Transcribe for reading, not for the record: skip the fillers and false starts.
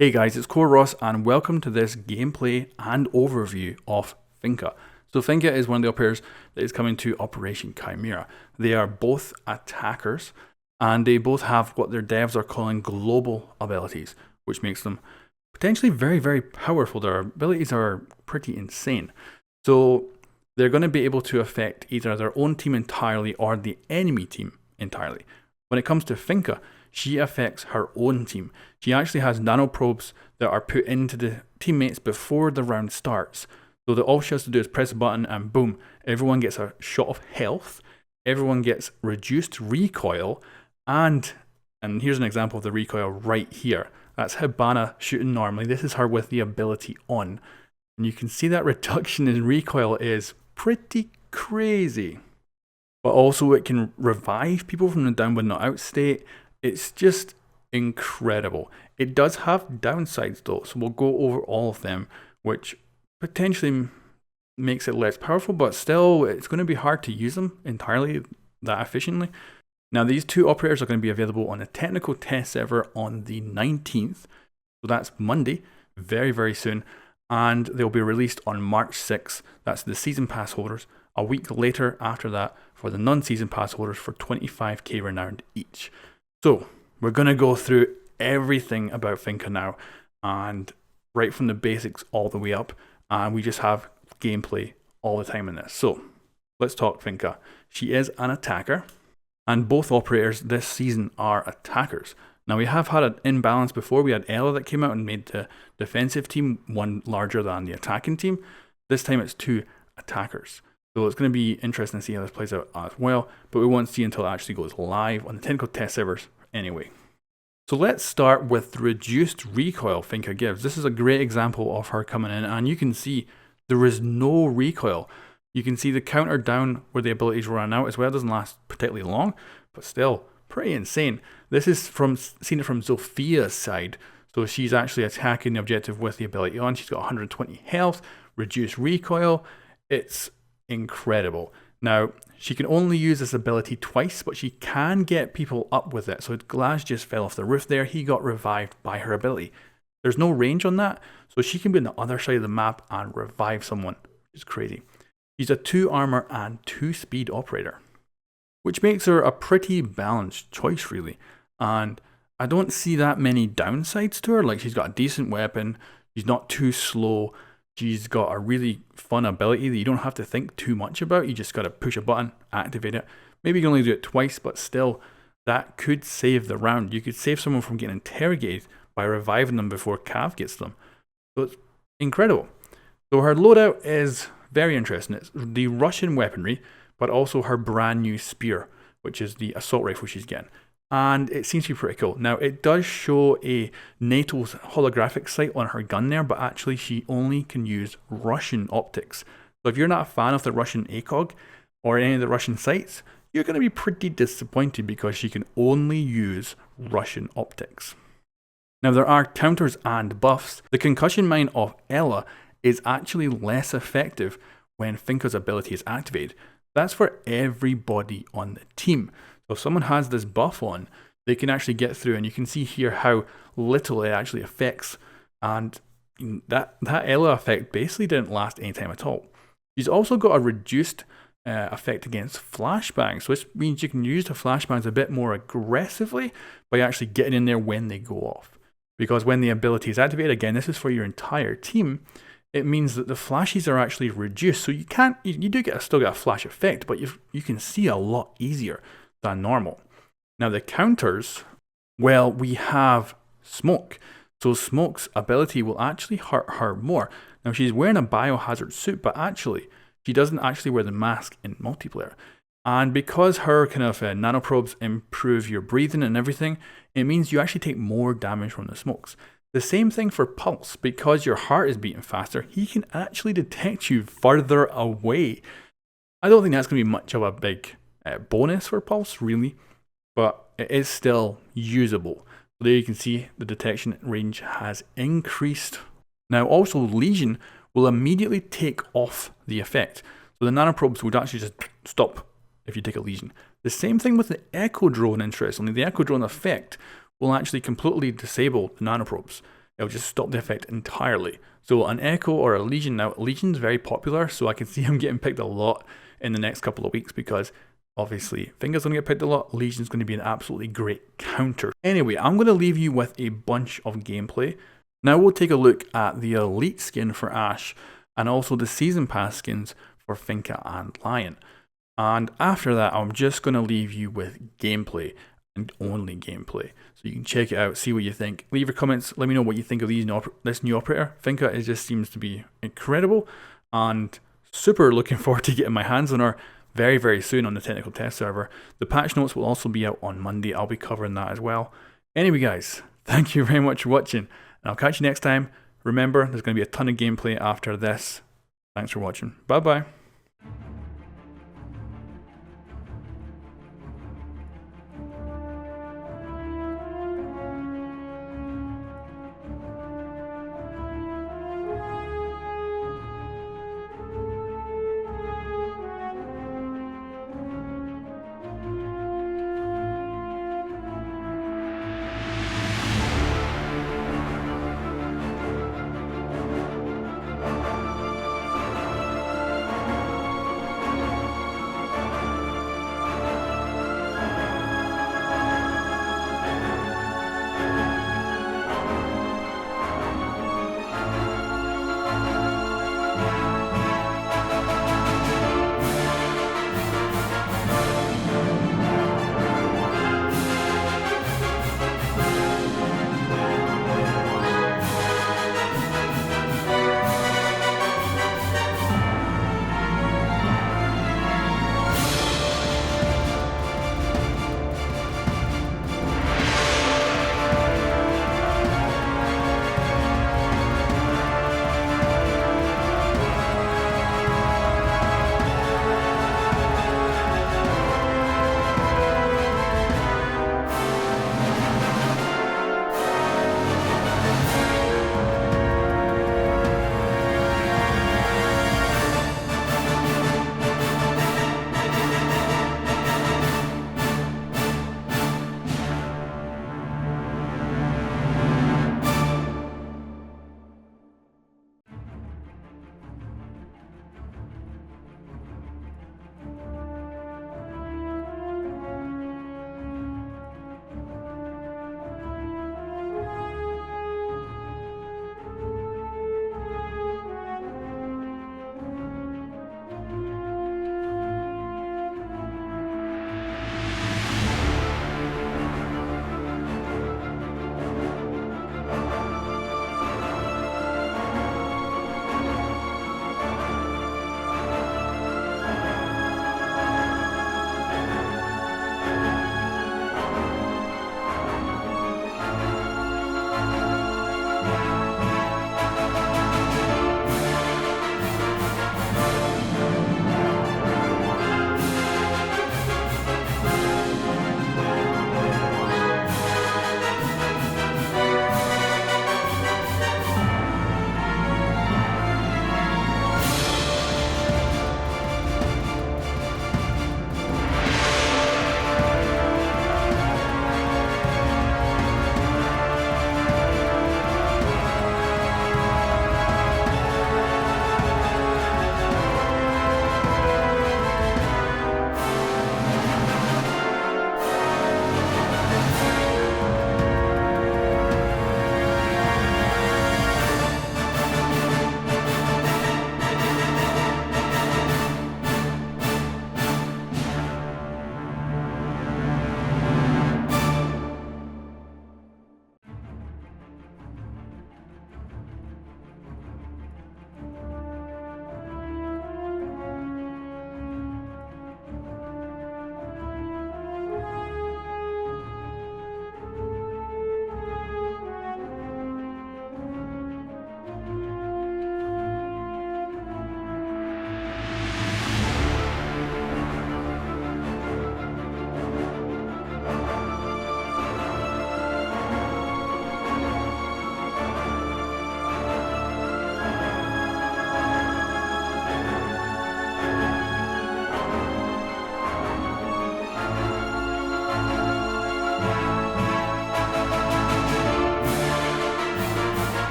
Hey guys, it's coreross and welcome to this gameplay and overview of Finka. So Finka is one of the operators that is coming to Operation Chimera. They are both attackers and they both have what their devs are calling global abilities, which makes them potentially very powerful. Their abilities are pretty insane. So they're going to be able to affect either their own team entirely or the enemy team entirely. When it comes to Finka, she affects her own team. She actually has nanoprobes that are put into the teammates before the round starts. So that all she has to do is press a button and boom, everyone gets a shot of health, everyone gets reduced recoil, and here's an example of the recoil right here. That's Hibana shooting normally. This is her with the ability on. And you can see that reduction in recoil is pretty crazy. But also it can revive people from the down but not out state. It's just incredible. It does have downsides though, so we'll go over all of them, which potentially makes it less powerful, but still it's going to be hard to use them entirely that efficiently. Now these two operators are going to be available on a technical test server on the 19th, so that's Monday, very soon, and they'll be released on March 6th. That's the season pass holders. A week later after that for the non-season pass holders for 25k renowned each. So we're going to go through everything about Finka now, and right from the basics all the way up, and we just have gameplay all the time in this. So let's talk Finka. She is an attacker, and both operators this season are attackers. Now we have had an imbalance before. We had Ella that came out and made the defensive team one larger than the attacking team. This time it's two attackers. So it's going to be interesting to see how this plays out as well, but we won't see until it actually goes live on the technical test servers anyway. So let's start with the reduced recoil Finka gives. This is a great example of her coming in, and you can see there is no recoil. You can see the counter down where the abilities run out as well. It doesn't last particularly long, but still pretty insane. This is seen it from Zophia's side. So she's actually attacking the objective with the ability on. She's got 120 health, reduced recoil. It's incredible. Now, she can only use this ability twice, but she can get people up with it. So Glass just fell off the roof there. He got revived by her ability. There's no range on that, so she can be on the other side of the map and revive someone, which is crazy. She's a 2 armor and 2 speed operator, which makes her a pretty balanced choice, really. And I don't see that many downsides to her. Like, she's got a decent weapon, she's not too slow, she's got a really fun ability that you don't have to think too much about. You just got to push a button, activate it. Maybe you can only do it twice, but still, that could save the round. You could save someone from getting interrogated by reviving them before Cav gets them. So it's incredible. So her loadout is very interesting. It's the Russian weaponry, but also her brand new spear, which is the assault rifle she's getting. And it seems to be pretty cool. Now, it does show a NATO's holographic sight on her gun there, but actually she only can use Russian optics. So if you're not a fan of the Russian ACOG or any of the Russian sights, you're going to be pretty disappointed because she can only use Russian optics. Now, there are counters and buffs. The concussion mine of Ella is actually less effective when Finka's ability is activated. That's for everybody on the team. So if someone has this buff on, they can actually get through, and you can see here how little it actually affects. And that Ella effect basically didn't last any time at all. She's also got a reduced effect against flashbangs, which means you can use the flashbangs a bit more aggressively by actually getting in there when they go off. Because when the ability is activated, again, this is for your entire team, it means that the flashes are actually reduced. So you do still get a flash effect, but you can see a lot easier than normal. Now the counters, well, we have Smoke. So Smoke's ability will actually hurt her more. Now she's wearing a biohazard suit, but actually she doesn't actually wear the mask in multiplayer. And because her kind of nanoprobes improve your breathing and everything, it means you actually take more damage from the smokes. The same thing for Pulse. Because your heart is beating faster, he can actually detect you further away. I don't think that's going to be much of a big bonus for Pulse, really, but it is still usable. So there you can see the detection range has increased. Now also Lesion will immediately take off the effect. So the nanoprobes would actually just stop if you take a lesion. The same thing with the Echo Drone, interestingly. The Echo Drone effect will actually completely disable the nanoprobes. it'll just stop the effect entirely. So an Echo or a Legion, now Legion's very popular, so I can see him getting picked a lot in the next couple of weeks because obviously Finka's going to get picked a lot, Legion's going to be an absolutely great counter. Anyway, I'm going to leave you with a bunch of gameplay. Now we'll take a look at the Elite skin for Ashe and also the Season Pass skins for Finka and Lion. And after that, I'm just going to leave you with gameplay and only gameplay. So you can check it out, see what you think. Leave your comments, let me know what you think of this new operator. Finka, it just seems to be incredible and super looking forward to getting my hands on her very, very soon on the technical test server. The patch notes will also be out on Monday. I'll be covering that as well. Anyway, guys, thank you very much for watching, and I'll catch you next time. Remember, there's going to be a ton of gameplay after this. Thanks for watching. Bye-bye.